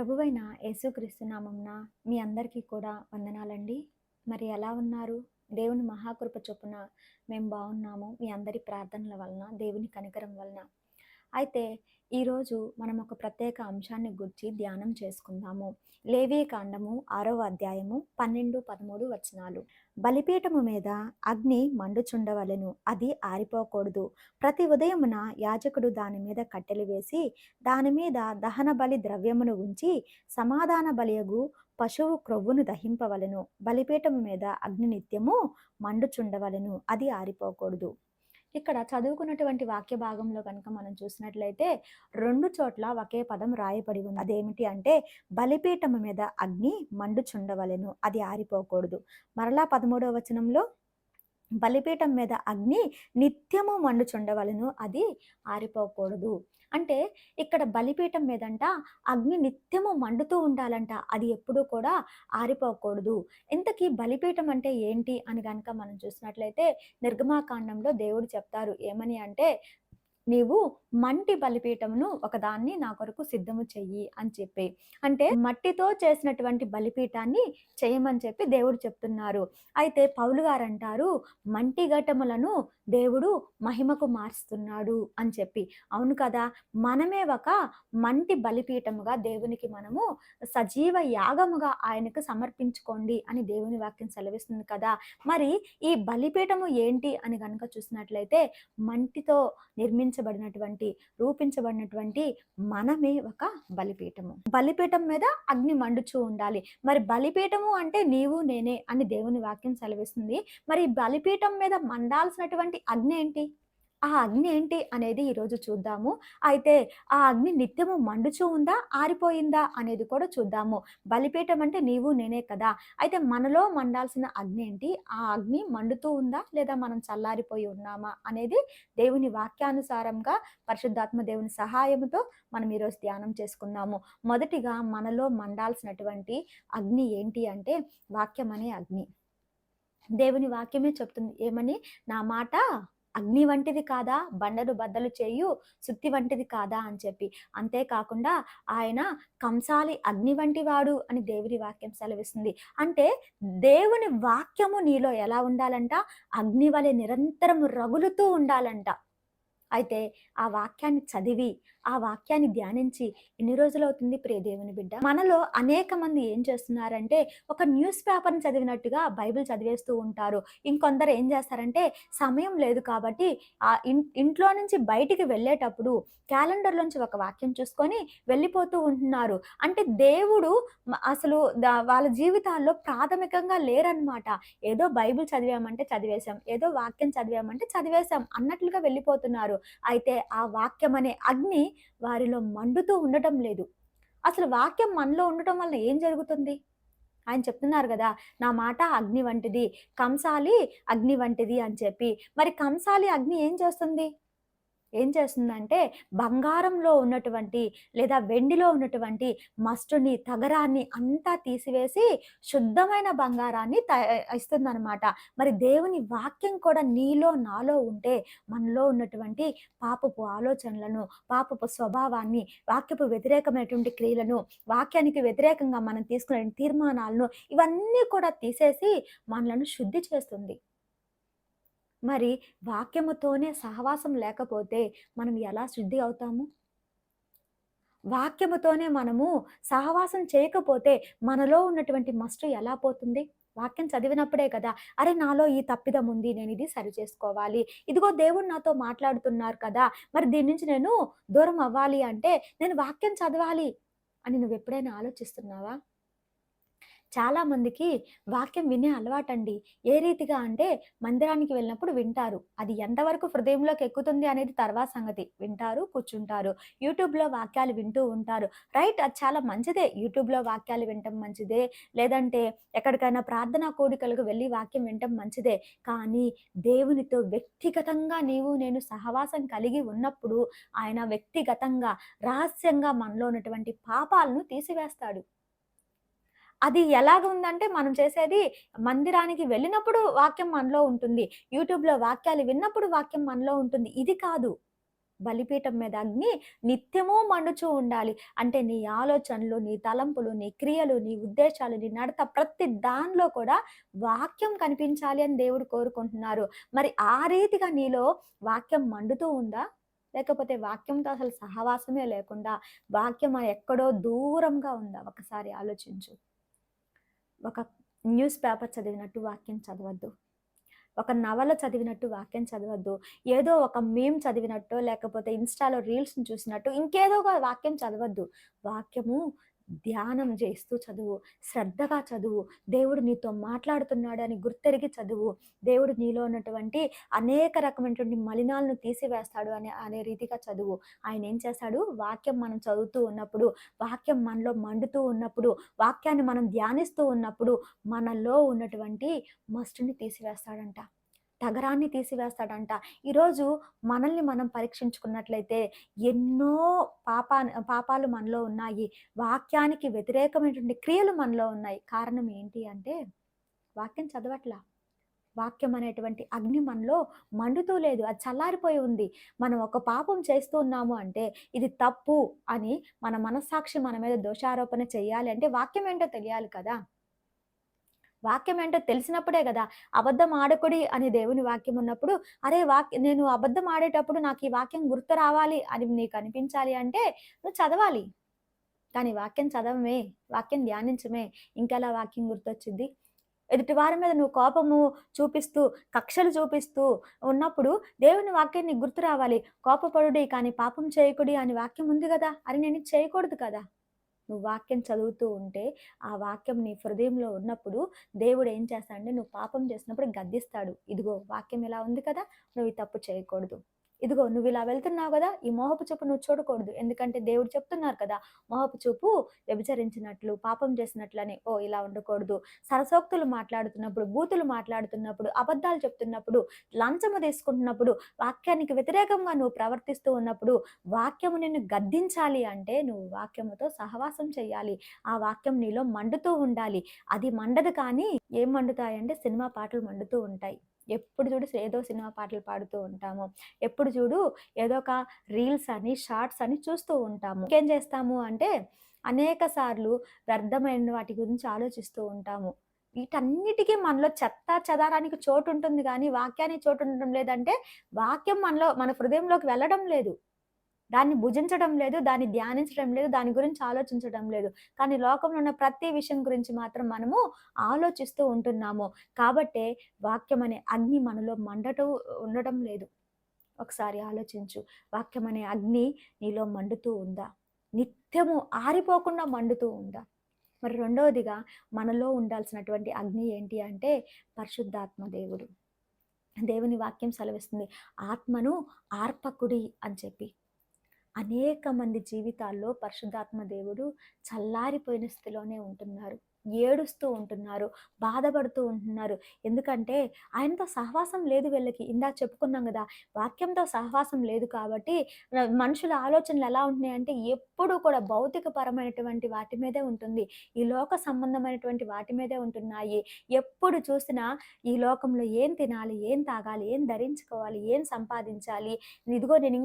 ప్రభువైన యేసుక్రీస్తు నామమున మీ అందరికీ కూడా వందనాలండి. మరి ఎలా ఉన్నారు? దేవుని మహాకృప చొప్పున మేము బాగున్నాము. మీ అందరి ప్రార్థనల వలన, దేవుని కనికరం వలన. అయితే ఈరోజు మనం ఒక ప్రత్యేక అంశాన్ని గురించి ధ్యానం చేసుకుందాము. లేవీ కాండము 6వ అధ్యాయము 12, 13 వచనాలు. బలిపీఠము మీద అగ్ని మండుచుండవలెను, అది ఆరిపోకూడదు. ప్రతి ఉదయమున యాజకుడు దాని మీద కట్టెలు వేసి దాని మీద దహన బలి ద్రవ్యమును ఉంచి సమాధాన బలియగు పశువు క్రొవ్వును దహింపవలెను. బలిపీఠము మీద అగ్ని నిత్యము మండుచుండవలెను, అది ఆరిపోకూడదు. ఇక్కడ చదువుకున్నటువంటి వాక్య భాగంలో కనుక మనం చూసినట్లయితే 2 చోట్ల ఒకే పదం రాయబడి ఉంది. అదేమిటి అంటే బలిపీఠము మీద అగ్ని మండుచుండవలెను, అది ఆరిపోకూడదు. మరలా 13వ వచనంలో బలిపీఠం మీద అగ్ని నిత్యము మండుచుండవలెను, అది ఆరిపోకూడదు. అంటే ఇక్కడ బలిపీఠం మీదంట అగ్ని నిత్యము మండుతూ ఉండాలంట, అది ఎప్పుడూ కూడా ఆరిపోకూడదు. ఇంతకీ బలిపీఠం అంటే ఏంటి అని కనుక మనం చూసినట్లయితే నిర్గమాకాండంలో దేవుడు చెప్తారు ఏమని అంటే, నీవు మంటి బలిపీఠమును ఒకదాన్ని నా కొరకు సిద్ధము చెయ్యి అని చెప్పి, అంటే మట్టితో చేసినటువంటి బలిపీఠాన్ని చేయమని చెప్పి దేవుడు చెప్తున్నారు. అయితే పౌలు గారు అంటారు, మంటి ఘటములను దేవుడు మహిమకు మారుస్తున్నాడు అని చెప్పి. అవును కదా, మనమే ఒక మంటి బలిపీఠముగా దేవునికి మనము సజీవ యాగముగా ఆయనకు సమర్పించుకోండి అని దేవుని వాక్యం సెలవిస్తుంది కదా. మరి ఈ బలిపీఠము ఏంటి అని కనుక చూసినట్లయితే మంటితో నిర్మించబడినటువంటి, రూపించబడినటువంటి మనమే ఒక బలిపీఠము. బలిపీఠం మీద అగ్ని మండుచూ ఉండాలి. మరి బలిపీఠము అంటే నీవు నేనే అని దేవుని వాక్యం సెలవిస్తుంది. మరి బలిపీఠం మీద మండాల్సినటువంటి అగ్ని ఏంటి? ఆ అగ్ని ఏంటి అనేది ఈరోజు చూద్దాము. అయితే ఆ అగ్ని నిత్యము మండుచూ ఉందా, ఆరిపోయిందా అనేది కూడా చూద్దాము. బలిపీఠం అంటే నీవు నేనే కదా. అయితే మనలో మండాల్సిన అగ్ని ఏంటి? ఆ అగ్ని మండుతూ ఉందా, లేదా మనం చల్లారిపోయి ఉన్నామా అనేది దేవుని వాక్యానుసారంగా పరిశుద్ధాత్మ దేవుని సహాయముతో మనం ఈరోజు ధ్యానం చేసుకుందాము. మొదటిగా మనలో మండాల్సినటువంటి అగ్ని ఏంటి అంటే వాక్యం అనే అగ్ని. దేవుని వాక్యమే చెప్తుంది ఏమని, నా మాట అగ్ని వంటిది కాదా, బండను బద్దలు చేయు సుత్తి వంటిది కాదా అని చెప్పి. అంతేకాకుండా ఆయన కంసాలి అగ్ని వంటి వాడు అని దేవుని వాక్యం సెలవిస్తుంది. అంటే దేవుని వాక్యము నీలో ఎలా ఉండాలంట? అగ్ని వలె నిరంతరము రగులుతూ ఉండాలంట. అయితే ఆ వాక్యాన్ని చదివి, ఆ వాక్యాన్ని ధ్యానించి ఎన్ని రోజులవుతుంది ప్రియ దేవుని బిడ్డ? మనలో అనేక మంది ఏం చేస్తున్నారంటే ఒక న్యూస్ పేపర్ని చదివినట్టుగా బైబిల్ చదివేస్తూ ఉంటారు. ఇంకొందరు ఏం చేస్తారంటే సమయం లేదు కాబట్టి ఆ ఇంట్లో నుంచి బయటికి వెళ్ళేటప్పుడు క్యాలెండర్లోంచి ఒక వాక్యం చూసుకొని వెళ్ళిపోతూ ఉంటున్నారు. అంటే దేవుడు అసలు వాళ్ళ జీవితాల్లో ప్రాథమికంగా లేరనమాట. ఏదో బైబిల్ చదివామంటే చదివేశాం, ఏదో వాక్యం చదివామంటే చదివేశాం అన్నట్లుగా వెళ్ళిపోతున్నారు. అయితే ఆ వాక్యం అనే అగ్ని వారిలో మండుతూ ఉండటం లేదు. అసలు వాక్యం మనలో ఉండటం వల్ల ఏం జరుగుతుంది? ఆయన చెప్తున్నారు కదా, నా మాట అగ్ని వంటిది, కంసాలి అగ్ని వంటిది అని చెప్పి. మరి కంసాలి అగ్ని ఏం చేస్తుందంటే బంగారంలో ఉన్నటువంటి లేదా వెండిలో ఉన్నటువంటి మస్టుని, తగరాన్ని అంతా తీసివేసి శుద్ధమైన బంగారాన్ని ఇస్తుందనమాట. మరి దేవుని వాక్యం కూడా నీలో నాలో ఉంటే మనలో ఉన్నటువంటి పాపపు ఆలోచనలను, పాపపు స్వభావాన్ని, వాక్యపు వ్యతిరేకమైనటువంటి క్రియలను, వాక్యానికి వ్యతిరేకంగా మనం తీసుకునే తీర్మానాలను ఇవన్నీ కూడా తీసేసి మనలను శుద్ధి చేస్తుంది. మరి వాక్యముతోనే సహవాసం లేకపోతే మనం ఎలా శుద్ధి అవుతాము? వాక్యముతోనే మనము సహవాసం చేయకపోతే మనలో ఉన్నటువంటి మస్టు ఎలా పోతుంది? వాక్యం చదివినప్పుడే కదా, అరే నాలో ఈ తప్పిదం ఉంది, నేను ఇది సరి చేసుకోవాలి. ఇదిగో దేవుడు నాతో మాట్లాడుతున్నారు కదా, మరి దీని నుంచి నేను దూరం అవ్వాలి అంటే నేను వాక్యం చదవాలి అని నువ్వు ఎప్పుడైనా ఆలోచిస్తున్నావా? చాలా మందికి వాక్యం వినే అలవాటండి. ఏ రీతిగా అంటే మందిరానికి వెళ్ళినప్పుడు వింటారు. అది ఎంతవరకు హృదయంలోకి ఎక్కుతుంది అనేది తర్వాత సంగతి. వింటారు, కూర్చుంటారు. యూట్యూబ్‌లో వాక్యాలు వింటూ ఉంటారు. రైట్, అది చాలా మంచిదే. యూట్యూబ్‌లో వాక్యాలు వినటం మంచిదే. లేదంటే ఎక్కడికైనా ప్రార్థనా కూడికలకు వెళ్ళి వాక్యం వినటం మంచిదే. కానీ దేవునితో వ్యక్తిగతంగా నీవు నేను సహవాసం కలిగి ఉన్నప్పుడు ఆయన వ్యక్తిగతంగా, రహస్యంగా మనలో ఉన్నటువంటి పాపాలను తీసివేస్తాడు. అది ఎలాగ ఉందంటే మనం చేసేది మందిరానికి వెళ్ళినప్పుడు వాక్యం మనలో ఉంటుంది. యూట్యూబ్‌లో వాక్యాలు విన్నప్పుడు వాక్యం మనలో ఉంటుంది. ఇది కాదు. బలిపీఠం మీద అగ్ని నిత్యము మండుచూ ఉండాలి. అంటే నీ ఆలోచనలు, నీ తలంపులు, నీ క్రియలు, నీ ఉద్దేశాలు, నీ నడత ప్రతి దానిలో కూడా వాక్యం కనిపించాలి అని దేవుడు కోరుకుంటున్నారు. మరి ఆ రీతిగా నీలో వాక్యం మండుతూ ఉందా? లేకపోతే వాక్యంతో అసలు సహవాసమే లేకుండా వాక్యం ఎక్కడో దూరంగా ఉందా? ఒకసారి ఆలోచించు. ఒక న్యూస్ పేపర్ చదివినట్టు వాక్యం చదవద్దు. ఒక నవల చదివినట్టు వాక్యం చదవద్దు. ఏదో ఒక మీమ్ చదివినట్టో, లేకపోతే ఇన్‌స్టాలో రీల్స్‌ని చూసినట్టు ఇంకేదో ఒక వాక్యం చదవద్దు. వాక్యము ధ్యానం చేస్తూ చదువు. శ్రద్ధగా చదువు. దేవుడు నీతో మాట్లాడుతున్నాడని గుర్తెరిగి చదువు. దేవుడు నీలో ఉన్నటువంటి అనేక రకమైనటువంటి మలినాలను తీసివేస్తాడు అనే రీతిగా చదువు. ఆయన ఏం చేస్తాడు? వాక్యం మనం చదువుతూ ఉన్నప్పుడు, వాక్యం మనలో మండుతూ ఉన్నప్పుడు, వాక్యాన్ని మనం ధ్యానిస్తూ ఉన్నప్పుడు మనలో ఉన్నటువంటి మస్టుని తీసివేస్తాడంట. తగరాన్ని తీసివేస్తాడంట. ఈరోజు మనల్ని మనం పరీక్షించుకున్నట్లయితే ఎన్నో పాపాలు మనలో ఉన్నాయి. వాక్యానికి వ్యతిరేకమైనటువంటి క్రియలు మనలో ఉన్నాయి. కారణం ఏంటి అంటే వాక్యం చదవట్లా. వాక్యం అనేటువంటి అగ్ని మనలో మండుతూ లేదు. అది చల్లారిపోయి ఉంది. మనం ఒక పాపం చేస్తూ ఉన్నాము అంటే ఇది తప్పు అని మన మనస్సాక్షి మన మీద దోషారోపణ చేయాలి అంటే వాక్యం ఏంటో తెలియాలి కదా! వాక్యం ఏంటో తెలిసినప్పుడే కదా! అబద్ధం ఆడకుడి అని దేవుని వాక్యం ఉన్నప్పుడు, అరే! నేను అబద్ధం ఆడేటప్పుడు నాకు ఈ వాక్యం గుర్తు రావాలి అని నీకు అనిపించాలి అంటే నువ్వు చదవాలి. కానీ వాక్యం చదవమే, వాక్యం ధ్యానించమే, ఇంకెలా వాక్యం గుర్తొచ్చిద్ది? ఎదుటి వారి మీద నువ్వు కోపము చూపిస్తూ, కక్షలు చూపిస్తూ ఉన్నప్పుడు దేవుని వాక్యం నీకు గుర్తు రావాలి. కోపపడుడి కానీ పాపం చేయకుడి అని వాక్యం ఉంది గదా! అది నేను చేయకూడదు కదా! నువ్వు వాక్యం చదువుతూ ఉంటే, ఆ వాక్యం నీ హృదయంలో ఉన్నప్పుడు దేవుడు ఏం చేస్తాడంటే, నువ్వు పాపం చేసినప్పుడు గద్దిస్తాడు. ఇదిగో వాక్యం ఇలా ఉంది కదా! నువ్వు ఈ తప్పు చేయకూడదు. ఇదిగో నువ్వు ఇలా వెళ్తున్నావు కదా! ఈ మోహపు చూపు నువ్వు చూడకూడదు. ఎందుకంటే దేవుడు చెప్తున్నారు కదా! మోహపు చూపు వ్యభిచరించినట్లు, పాపం చేసినట్లని. ఓహ్! ఇలా ఉండకూడదు. సరసోక్తులు మాట్లాడుతున్నప్పుడు, బూతులు మాట్లాడుతున్నప్పుడు, అబద్ధాలు చెప్తున్నప్పుడు, లంచము తీసుకుంటున్నప్పుడు, వాక్యానికి వ్యతిరేకంగా నువ్వు ప్రవర్తిస్తూ ఉన్నప్పుడు, వాక్యము నిన్ను గద్దించాలి అంటే నువ్వు వాక్యముతో సహవాసం చేయాలి. ఆ వాక్యం నీలో మండుతూ ఉండాలి. అది మండదు కానీ ఏం మండుతాయంటే సినిమా పాటలు మండుతూ ఉంటాయి. ఎప్పుడు చూడు ఏదో సినిమా పాటలు పాడుతూ ఉంటాము. ఎప్పుడు చూడు ఏదో ఒక రీల్స్ అని, షార్ట్స్ అని చూస్తూ ఉంటాము. ఇంకేం చేస్తాము అంటే అనేక సార్లు వ్యర్థమైన వాటి గురించి ఆలోచిస్తూ ఉంటాము. వీటన్నిటికీ మనలో చెత్తా చెదారానికి చోటు ఉంటుంది గానీ, వాక్యానికి చోటు ఉండడం లేదంటే, వాక్యం మన హృదయంలోకి వెళ్ళడం లేదు. దాన్ని భుజించడం లేదు, దాన్ని ధ్యానించడం లేదు, దాని గురించి ఆలోచించడం లేదు. కానీ లోకంలో ఉన్న ప్రతి విషయం గురించి మాత్రం మనము ఆలోచిస్తూ ఉంటున్నాము. కాబట్టే వాక్యం అనే అగ్ని మనలో ఉండటం లేదు. ఒకసారి ఆలోచించు. వాక్యం అనే అగ్ని నీలో మండుతూ ఉందా? నిత్యము ఆరిపోకుండా మండుతూ ఉందా? మరి రెండవదిగా మనలో ఉండాల్సినటువంటి అగ్ని ఏంటి అంటే పరిశుద్ధాత్మ దేవుడు. దేవుని వాక్యం సెలవిస్తుంది. ఆత్మను ఆర్పకుడి అని చెప్పి. అనేక మంది జీవితాల్లో పరిశుద్ధాత్మ దేవుడు చల్లారిపోయిన స్థితిలోనే ఉంటున్నారు. ఏడుస్తూ ఉంటున్నారు. బాధపడుతూ ఉంటున్నారు. ఎందుకంటే ఆయనతో సహవాసం లేదు వీళ్ళకి. ఇందాక చెప్పుకున్నాం గదా! వాక్యంతో సహవాసం లేదు కాబట్టి మనుషుల ఆలోచనలు ఎలా ఉంటున్నాయంటే ఎప్పుడూ కూడా భౌతికపరమైనటువంటి వాటి మీదే ఉంటుంది. ఈ లోక సంబంధమైనటువంటి వాటి మీదే ఉంటున్నాయి. ఎప్పుడు చూసినా ఈ లోకంలో ఏం తినాలి? ఏం తాగాలి? ఏం ధరించుకోవాలి? ఏం సంపాదించాలి? ఇదిగో నేను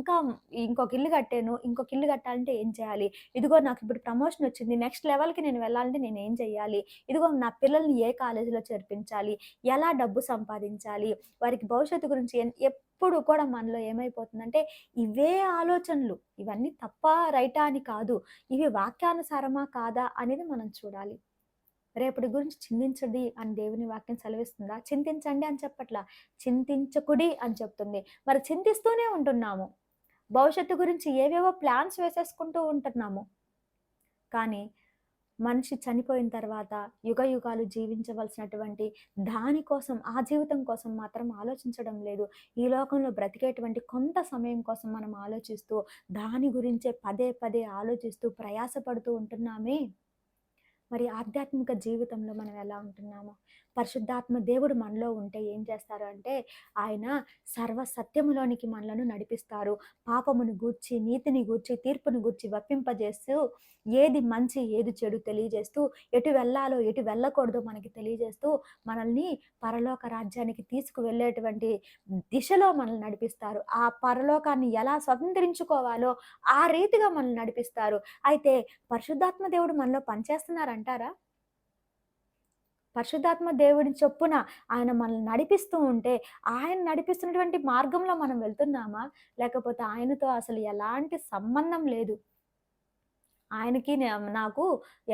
ఇంకొక ఇల్లు కట్టాను. ఇంకొక ఇల్లు కట్టాలంటే ఏం చేయాలి? ఇదిగో నాకిప్పుడు ప్రమోషన్ వచ్చింది. నెక్స్ట్ లెవెల్‌కి నేను వెళ్ళాలంటే నేనేం చేయాలి? ఇదిగో నా పిల్లల్ని ఏ కాలేజీలో చేర్పించాలి? ఎలా డబ్బు సంపాదించాలి? వారికి భవిష్యత్తు గురించి ఎప్పుడు కూడా మనలో ఏమైపోతుందంటే ఇవే ఆలోచనలు. ఇవన్నీ తప్పా, రైటా అని కాదు. ఇవి వాక్యానుసారమా కాదా అనేది మనం చూడాలి. రేపటి గురించి చింతించండి అని దేవుని వాక్యం సెలవిస్తుందా? చింతించండి అని చెప్పట్లా. చింతించకుడి అని చెప్తుంది. మరి చింతిస్తూనే ఉంటున్నాము. భవిష్యత్తు గురించి ఏవేవో ప్లాన్స్ వేసేసుకుంటూ ఉంటున్నాము. కానీ మనిషి చనిపోయిన తర్వాత యుగాలు జీవించవలసినటువంటి దాని కోసం, ఆ జీవితం కోసం మాత్రం ఆలోచించడం లేదు. ఈ లోకంలో బ్రతికేటువంటి కొంత సమయం కోసం మనం ఆలోచిస్తూ, దాని గురించే పదే పదే ఆలోచిస్తూ ప్రయాసపడుతూ ఉంటున్నామే. మరి ఆధ్యాత్మిక జీవితంలో మనం ఎలా ఉంటున్నామో? పరిశుద్ధాత్మ దేవుడు మనలో ఉంటే ఏం చేస్తారు అంటే ఆయన సర్వ సత్యములోనికి మనలను నడిపిస్తారు. పాపమును గూర్చి, నీతిని గూర్చి, తీర్పును గూర్చి ఒప్పింపజేస్తూ, ఏది మంచి ఏది చెడు తెలియజేస్తూ, ఎటు వెళ్ళాలో ఎటు వెళ్ళకూడదో మనకి తెలియజేస్తూ, మనల్ని పరలోక రాజ్యానికి తీసుకువెళ్ళేటువంటి దిశలో మనల్ని నడిపిస్తారు. ఆ పరలోకాన్ని ఎలా స్వతంత్రించుకోవాలో ఆ రీతిగా మనల్ని నడిపిస్తారు. అయితే పరిశుద్ధాత్మ దేవుడు మనలో పనిచేస్తున్నారంటారా? పరిశుద్ధాత్మ దేవుడి చొప్పున ఆయన మనల్ని నడిపిస్తూ ఉంటే, ఆయన నడిపిస్తున్నటువంటి మార్గంలో మనం వెళ్తున్నామా? లేకపోతే ఆయనతో అసలు ఎలాంటి సంబంధం లేదు. ఆయనకి నాకు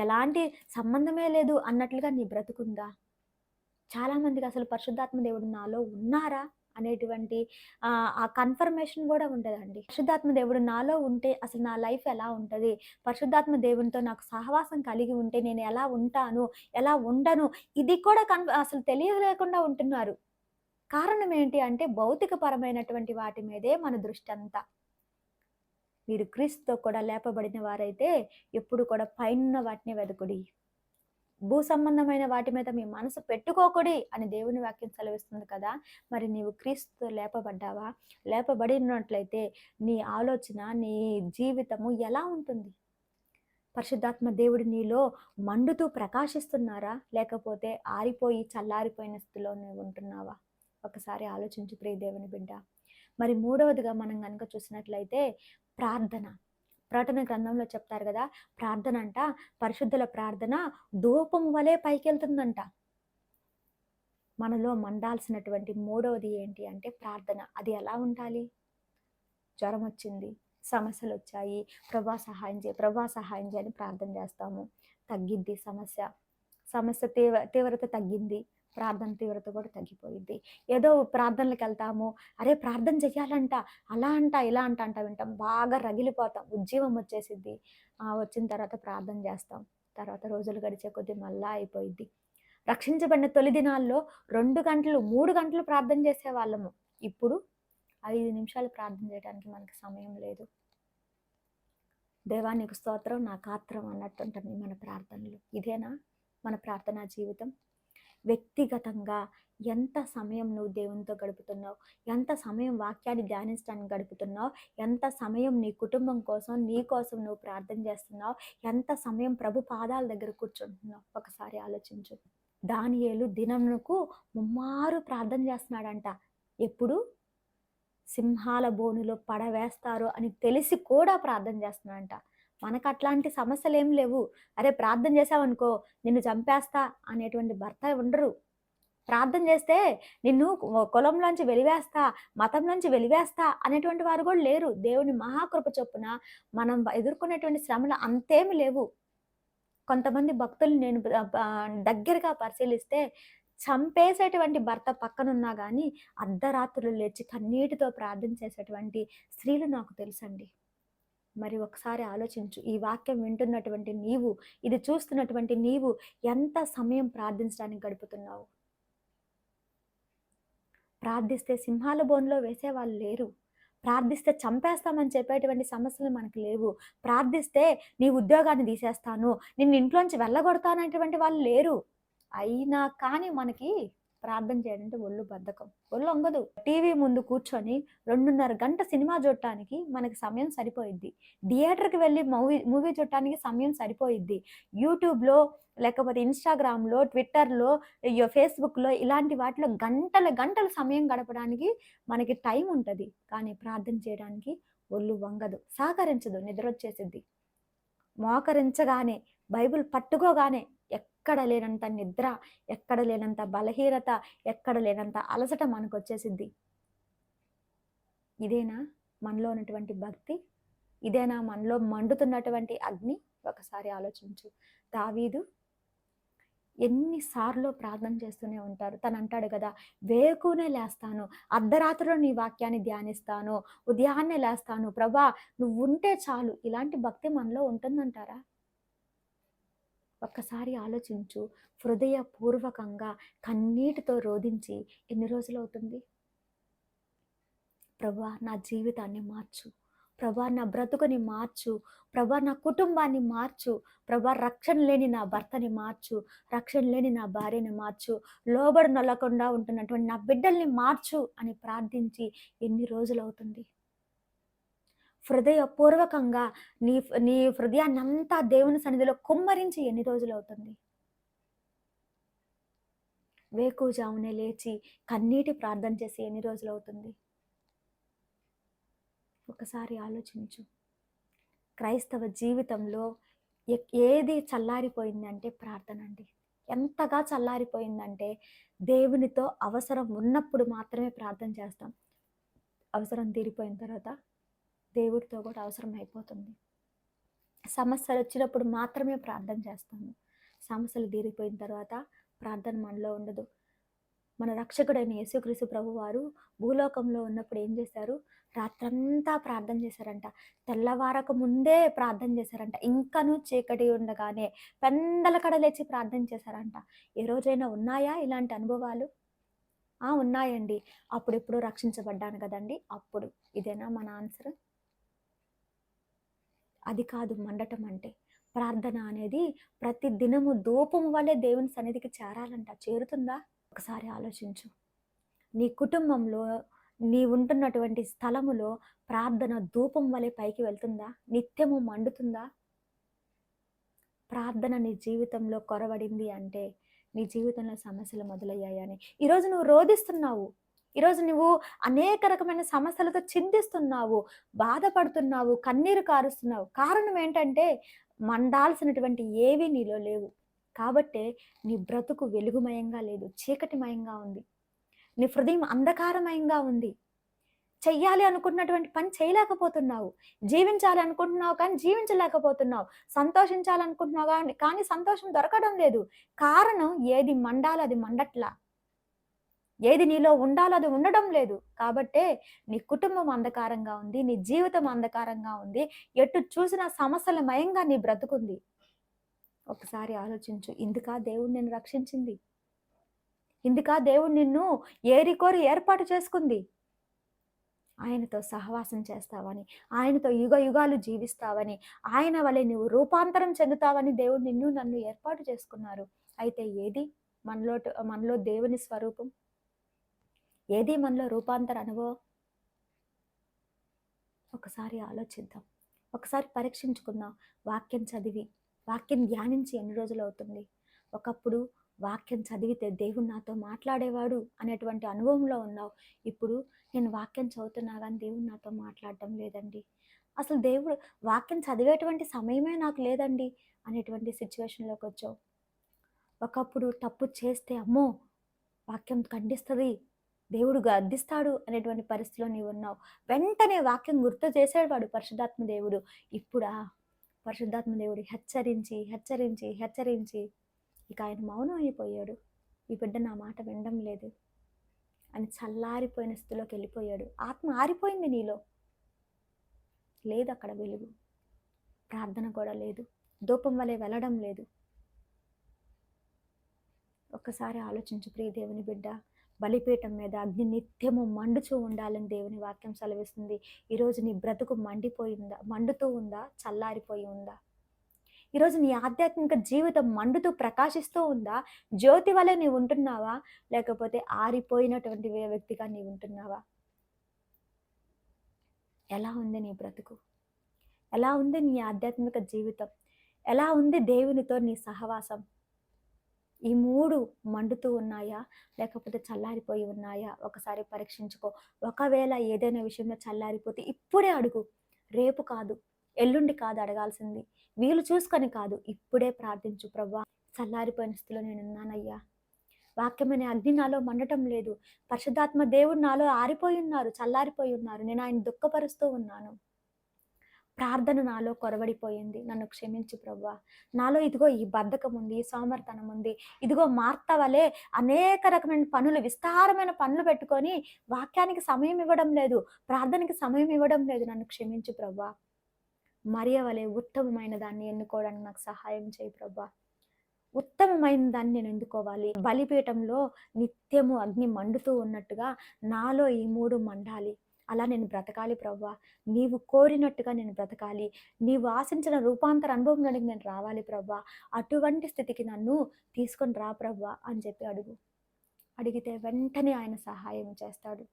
ఎలాంటి సంబంధమే లేదు అన్నట్లుగా నీ బ్రతుకుందా? చాలా మందికి అసలు పరిశుద్ధాత్మ దేవుడు నాలో ఉన్నారా అనేటువంటి ఆ కన్ఫర్మేషన్ కూడా ఉండదండి. పరిశుద్ధాత్మ దేవుడు నాలో ఉంటే అసలు నా లైఫ్ ఎలా ఉంటది? పరిశుద్ధాత్మ దేవునితో నాకు సహవాసం కలిగి ఉంటే నేను ఎలా ఉంటాను? ఎలా ఉండను? ఇది కూడా అసలు తెలియలేకుండా ఉంటున్నారు. కారణం ఏంటి అంటే భౌతికపరమైనటువంటి వాటి మీదే మన దృష్టంతా. మీరు క్రీస్తుతో కూడా లేపబడిన వారైతే ఎప్పుడు కూడా పైనున్న వాటిని వెదకుడి. భూ సంబంధమైన వాటి మీద మీ మనసు పెట్టుకోకుడి అని దేవుని వాక్యం సెలవిస్తుంది కదా! మరి నీవు క్రీస్తుతో లేపబడ్డావా? లేపబడినట్లయితే నీ ఆలోచన, నీ జీవితము ఎలా ఉంటుంది? పరిశుద్ధాత్మ దేవుడు నీలో మండుతూ ప్రకాశిస్తున్నారా? లేకపోతే ఆరిపోయి చల్లారిపోయిన స్థితిలో నువ్వు ఉంటున్నావా? ఒకసారి ఆలోచించు ప్రియ దేవుని బిడ్డ. మరి మూడవదిగా మనం గనుక చూసినట్లయితే ప్రార్థన. ప్రకటన గ్రంథంలో చెప్తారు కదా, ప్రార్థన అంట, పరిశుద్ధుల ప్రార్థన ధూపం వలె పైకెళ్తుందంట. మనలో మండాల్సినటువంటి మూడవది ఏంటి అంటే ప్రార్థన. అది ఎలా ఉండాలి? జ్వరం వచ్చింది, సమస్యలు వచ్చాయి, ప్రభా సహాయం చేయి, ప్రభా సహాయం చేయి అని ప్రార్థన చేస్తాము. తగ్గిద్ది సమస్య. సమస్య తీవ్రత తగ్గింది, ప్రార్థన తీవ్రత కూడా తగ్గిపోయింది. ఏదో ప్రార్థనలకు వెళ్తాము, అరే ప్రార్థన చెయ్యాలంట, అలా అంట ఇలా అంట వింటాం, బాగా రగిలిపోతాం, ఉజ్జీవం వచ్చేసిద్ది. వచ్చిన తర్వాత ప్రార్థన చేస్తాం, తర్వాత రోజులు గడిచే కొద్దీ మళ్ళా అయిపోయిద్ది. రక్షించబడిన తొలి దినాల్లో 2 గంటలు 3 గంటలు ప్రార్థన చేసేవాళ్ళము. ఇప్పుడు 5 నిమిషాలు ప్రార్థన చేయడానికి మనకి సమయం లేదు. దేవా నీకు స్తోత్రం, నాకు ఆత్రం అన్నట్టుంటుంది మన ప్రార్థనలు. ఇదేనా మన ప్రార్థనా జీవితం? వ్యక్తిగతంగా ఎంత సమయం నువ్వు దేవునితో గడుపుతున్నావు? ఎంత సమయం వాక్యాన్ని ధ్యానించడానికి గడుపుతున్నావు? ఎంత సమయం నీ కుటుంబం కోసం, నీ కోసం నువ్వు ప్రార్థన చేస్తున్నావు? ఎంత సమయం ప్రభు పాదాల దగ్గర కూర్చుంటున్నావు? ఒకసారి ఆలోచించు. దానియేలు దినమునకు ముమ్మారు ప్రార్థన చేస్తున్నాడంట. ఎప్పుడు? సింహాల బోనులో పడవేస్తారు అని తెలిసి కూడా ప్రార్థన చేస్తున్నాడంట. మనకు అట్లాంటి సమస్యలు ఏం లేవు. అరే ప్రార్థన చేసావనుకో నిన్ను చంపేస్తా అనేటువంటి భర్త ఉండరు. ప్రార్థన చేస్తే నిన్ను కులంలోంచి వెలివేస్తా, మతంలోంచి వెలివేస్తా అనేటువంటి వారు కూడా లేరు. దేవుని మహాకృప చొప్పున మనం ఎదుర్కొనేటువంటి శ్రమలు అంతేమి లేవు. కొంతమంది భక్తులు నేను దగ్గరగా పరిశీలిస్తే చంపేసేటువంటి భర్త పక్కనున్నా కానీ అర్ధరాత్రులు లేచి కన్నీటితో ప్రార్థన చేసేటువంటి స్త్రీలు నాకు తెలుసండి. మరి ఒకసారి ఆలోచించు. ఈ వాక్యం వింటున్నటువంటి నీవు, ఇది చూస్తున్నటువంటి నీవు ఎంత సమయం ప్రార్థించడానికి గడుపుతున్నావు? ప్రార్థిస్తే సింహాల బోన్లో వేసేవాళ్ళు లేరు. ప్రార్థిస్తే చంపేస్తామని చెప్పేటువంటి సమస్యలు మనకు లేవు. ప్రార్థిస్తే నీ ఉద్యోగాన్ని తీసేస్తాను, నిన్ను ఇంట్లోంచి వెళ్ళగొడతాననేటువంటి వాళ్ళు లేరు. అయినా కానీ మనకి ప్రార్థన చేయాలంటే ఒళ్ళు బద్ధకం, ఒళ్ళు ఒంగదు. టీవీ ముందు కూర్చొని 2:30 గంట సినిమా చూడటానికి మనకి సమయం సరిపోయిద్ది. థియేటర్కి వెళ్ళి మూవీ చూడటానికి సమయం సరిపోయిద్ది. యూట్యూబ్లో లేకపోతే ఇన్స్టాగ్రామ్లో, ట్విట్టర్లో, ఫేస్బుక్లో ఇలాంటి వాటిలో గంటల గంటల సమయం గడపడానికి మనకి టైం ఉంటుంది. కానీ ప్రార్థన చేయడానికి ఒళ్ళు వంగదు, సహకరించదు, నిద్ర వచ్చేసిద్ది. మోకరించగానే, బైబిల్ పట్టుకోగానే ఎక్కడ లేనంత నిద్ర, ఎక్కడ లేనంత బలహీనత, ఎక్కడ లేనంత అలసట మనకు వచ్చేసిద్ది. ఇదేనా మనలో ఉన్నటువంటి భక్తి? ఇదేనా మనలో మండుతున్నటువంటి అగ్ని? ఒకసారి ఆలోచించు. దావీదు ఎన్నిసార్లు ప్రార్థన చేస్తూనే ఉంటారు. తను అంటాడు కదా, వేకునే లేస్తాను, అర్ధరాత్రిలో నీ వాక్యాన్ని ధ్యానిస్తాను, ఉదయాన్నే లేస్తాను, ప్రభా నువ్వు ఉంటే చాలు. ఇలాంటి భక్తి మనలో ఉంటుందంటారా? ఒక్కసారి ఆలోచించు. హృదయపూర్వకంగా కన్నీటితో రోదించి ఎన్ని రోజులు అవుతుంది? ప్రభువా నా జీవితాన్ని మార్చు, ప్రభా నా బ్రతుకుని మార్చు, ప్రభా నా కుటుంబాన్ని మార్చు, ప్రభా రక్షణ లేని నా భర్తని మార్చు, రక్షణ లేని నా భార్యని మార్చు, లోబడి నొల్లకుండా ఉంటున్నటువంటి నా బిడ్డల్ని మార్చు అని ప్రార్థించి ఎన్ని రోజులవుతుంది? హృదయపూర్వకంగా నీ నీ హృదయాన్నంతా దేవుని సన్నిధిలో కుమ్మరించి ఎన్ని రోజులవుతుంది? వేకువజామునే లేచి కన్నీటి ప్రార్థన చేసి ఎన్ని రోజులవుతుంది? ఒకసారి ఆలోచించు. క్రైస్తవ జీవితంలో ఏది చల్లారిపోయిందంటే ప్రార్థన అండి. ఎంతగా చల్లారిపోయిందంటే దేవునితో అవసరం ఉన్నప్పుడు మాత్రమే ప్రార్థన చేస్తాం. అవసరం తీరిపోయిన తర్వాత దేవుడితో కూడా అవసరం అయిపోతుంది. సమస్యలు వచ్చినప్పుడు మాత్రమే ప్రార్థన చేస్తాము. సమస్యలు తీరిపోయిన తర్వాత ప్రార్థన మనలో ఉండదు. మన రక్షకుడైన యేసుక్రీస్తు ప్రభువారు భూలోకంలో ఉన్నప్పుడు ఏం చేశారు? రాత్రంతా ప్రార్థన చేశారంట. తెల్లవారక ముందే ప్రార్థన చేశారంట. ఇంకనూ చీకటి ఉండగానే పెందలకడ లేచి ప్రార్థన చేశారంట. ఏ రోజైనా ఉన్నాయా ఇలాంటి అనుభవాలు? ఉన్నాయండి. అప్పుడెప్పుడు రక్షించబడ్డాను కదండి అప్పుడు. ఇదేనా మన ఆన్సర్? అది కాదు మండటం అంటే. ప్రార్థన అనేది ప్రతి దినము ధూపము వలె దేవుని సన్నిధికి చేరాలంట. చేరుతుందా? ఒకసారి ఆలోచించు. నీ కుటుంబంలో, నీ ఉంటున్నటువంటి స్థలములో ప్రార్థన ధూపం వలె పైకి వెళ్తుందా? నిత్యము మండుతుందా? ప్రార్థన నీ జీవితంలో కొరవడింది అంటే నీ జీవితంలో సమస్యలు మొదలయ్యాయని. ఈరోజు నువ్వు రోధిస్తున్నావు. ఈరోజు నువ్వు అనేక రకమైన సమస్యలతో చింతిస్తున్నావు, బాధపడుతున్నావు, కన్నీరు కారుస్తున్నావు. కారణం ఏంటంటే మండాల్సినటువంటి ఏవి నీలో లేవు. కాబట్టే నీ బ్రతుకు వెలుగుమయంగా లేదు, చీకటిమయంగా ఉంది. నీ హృదయం అంధకారమయంగా ఉంది. చెయ్యాలి అనుకున్నటువంటి పని చేయలేకపోతున్నావు. జీవించాలి అనుకుంటున్నావు కానీ జీవించలేకపోతున్నావు. సంతోషించాలనుకుంటున్నావు కానీ సంతోషం దొరకడం లేదు. కారణం ఏది మండాలో అది మండట్లా. ఏది నీలో ఉండాలో అది ఉండడం లేదు. కాబట్టే నీ కుటుంబం అంధకారంగా ఉంది, నీ జీవితం అంధకారంగా ఉంది, ఎటు చూసినా సమస్యలమయంగా నీ బ్రతుకుంది. ఒకసారి ఆలోచించు. ఇందుకా దేవుడు నిన్ను రక్షించింది? ఇందుకా దేవుడు నిన్ను ఏరికోరి ఏర్పాటు చేసుకుంది? ఆయనతో సహవాసం చేస్తావని, ఆయనతో యుగ యుగాలు జీవిస్తావని, ఆయన వలె నువ్వు రూపాంతరం చెందుతావని దేవుడు నిన్ను నన్ను ఏర్పాటు చేసుకున్నారు. అయితే ఏది మనలో దేవుని స్వరూపం? ఏది మనలో రూపాంతర అనుభవం? ఒకసారి ఆలోచిద్దాం. ఒకసారి పరీక్షించుకుందాం. వాక్యం చదివి, వాక్యం ధ్యానించి ఎన్ని రోజులు అవుతుంది? ఒకప్పుడు వాక్యం చదివితే దేవుడు నాతో మాట్లాడేవాడు అనేటువంటి అనుభవంలో ఉన్నావు. ఇప్పుడు నేను వాక్యం చదువుతున్నా కానీ దేవుడు నాతో మాట్లాడటం లేదండి, అసలు దేవుడు వాక్యం చదివేటువంటి సమయమే నాకు లేదండి అనేటువంటి సిచ్యువేషన్లోకి వచ్చావు. ఒకప్పుడు తప్పు చేస్తే అమ్మో వాక్యం ఖండిస్తుంది, దేవుడు గద్దిస్తాడు అనేటువంటి పరిస్థితిలో నీవు ఉన్నావు. వెంటనే వాక్యం గుర్తు చేసేవాడు పరిశుద్ధాత్మ దేవుడు. ఇప్పుడా పరిశుద్ధాత్మ దేవుడు హెచ్చరించి హెచ్చరించి హెచ్చరించి ఇక ఆయన మౌనం అయిపోయాడు. ఈ బిడ్డ నా మాట వినడం లేదు అని చల్లారిపోయిన స్థితిలోకి వెళ్ళిపోయాడు. ఆత్మ ఆరిపోయింది నీలో. లేదు అక్కడ వెలుగు, ప్రార్థన కూడా లేదు, ధూపం వలె వెళ్ళడం లేదు. ఒక్కసారి ఆలోచించు ప్రియ దేవుని బిడ్డ. బలిపీఠం మీద అగ్ని నిత్యము మండుచూ ఉండాలని దేవుని వాక్యం సెలవిస్తుంది. ఈరోజు నీ బ్రతుకు మండిపోయిందా? మండుతూ ఉందా? చల్లారిపోయి ఉందా? ఈరోజు నీ ఆధ్యాత్మిక జీవితం మండుతూ ప్రకాశిస్తూ ఉందా? జ్యోతి వలె నీవు ఉంటున్నావా? లేకపోతే ఆరిపోయినటువంటి వ్యక్తిగా నీవు ఉంటున్నావా? ఎలా ఉంది నీ బ్రతుకు? ఎలా ఉంది నీ ఆధ్యాత్మిక జీవితం? ఎలా ఉంది దేవునితో నీ సహవాసం? ఈ మూడు మండుతూ ఉన్నాయా లేకపోతే చల్లారిపోయి ఉన్నాయా? ఒకసారి పరీక్షించుకో. ఒకవేళ ఏదైనా విషయంలో చల్లారిపోతే ఇప్పుడే అడుగు. రేపు కాదు, ఎల్లుండి కాదు అడగాల్సింది, వీలు చూసుకొని కాదు, ఇప్పుడే ప్రార్థించు. ప్రభువా చల్లారిపోయిన స్థితిలో నేను ఉన్నానయ్యా, వాక్యమనే అగ్ని నాలో మండటం లేదు, పరిశుద్ధాత్మ దేవుడు నాలో ఆరిపోయి ఉన్నారు, చల్లారిపోయి ఉన్నారు, నేను ఆయన దుఃఖపరుస్తూ ఉన్నాను, ప్రార్థన నాలో కొరవడిపోయింది, నన్ను క్షమించు ప్రభువా. నాలో ఇదిగో ఈ బద్ధకం ఉంది, ఈ సోమర్తనం ఉంది, ఇదిగో మార్త వలె అనేక రకమైన పనులు, విస్తారమైన పనులు పెట్టుకొని వాక్యానికి సమయం ఇవ్వడం లేదు, ప్రార్థనకి సమయం ఇవ్వడం లేదు, నన్ను క్షమించు ప్రభువా. మరియ వలె ఉత్తమమైన దాన్ని ఎన్నుకోవడానికి నాకు సహాయం చేయి ప్రభువా. ఉత్తమమైన దాన్ని నేను ఎన్నుకోవాలి. బలిపీఠంలో నిత్యము అగ్ని మండుతూ ఉన్నట్టుగా నాలో ఈ మూడు మండాలి. అలా నేను బ్రతకాలి ప్రభువా. నీవు కోరినట్టుగా నేను బ్రతకాలి. నీవు ఆశించిన రూపాంతర అనుభవంలోనికి నేను రావాలి ప్రభువా. అటువంటి స్థితికి నన్ను తీసుకొని రా ప్రభువా అని చెప్పి అడుగు. అడిగితే వెంటనే ఆయన సహాయం చేస్తాడు.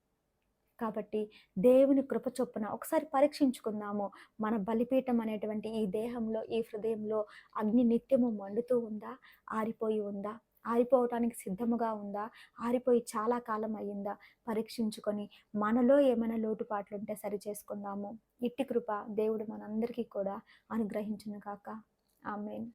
కాబట్టి దేవుని కృప చొప్పున ఒకసారి పరీక్షించుకుందాము. మన బలిపీఠం అనేటువంటి ఈ దేహంలో, ఈ హృదయంలో అగ్ని నిత్యము మండుతూ ఉందా? ఆరిపోయి ఉందా? ఆరిపోవటానికి సిద్ధముగా ఉందా? ఆరిపోయి చాలా కాలం అయ్యిందా? పరీక్షించుకొని మనలో ఏమైనా లోటుపాట్లుంటే సరిచేసుకుందాము. ఇట్టి కృప దేవుడు మనందరికీ కూడా అనుగ్రహించును గాక. ఆమేన్.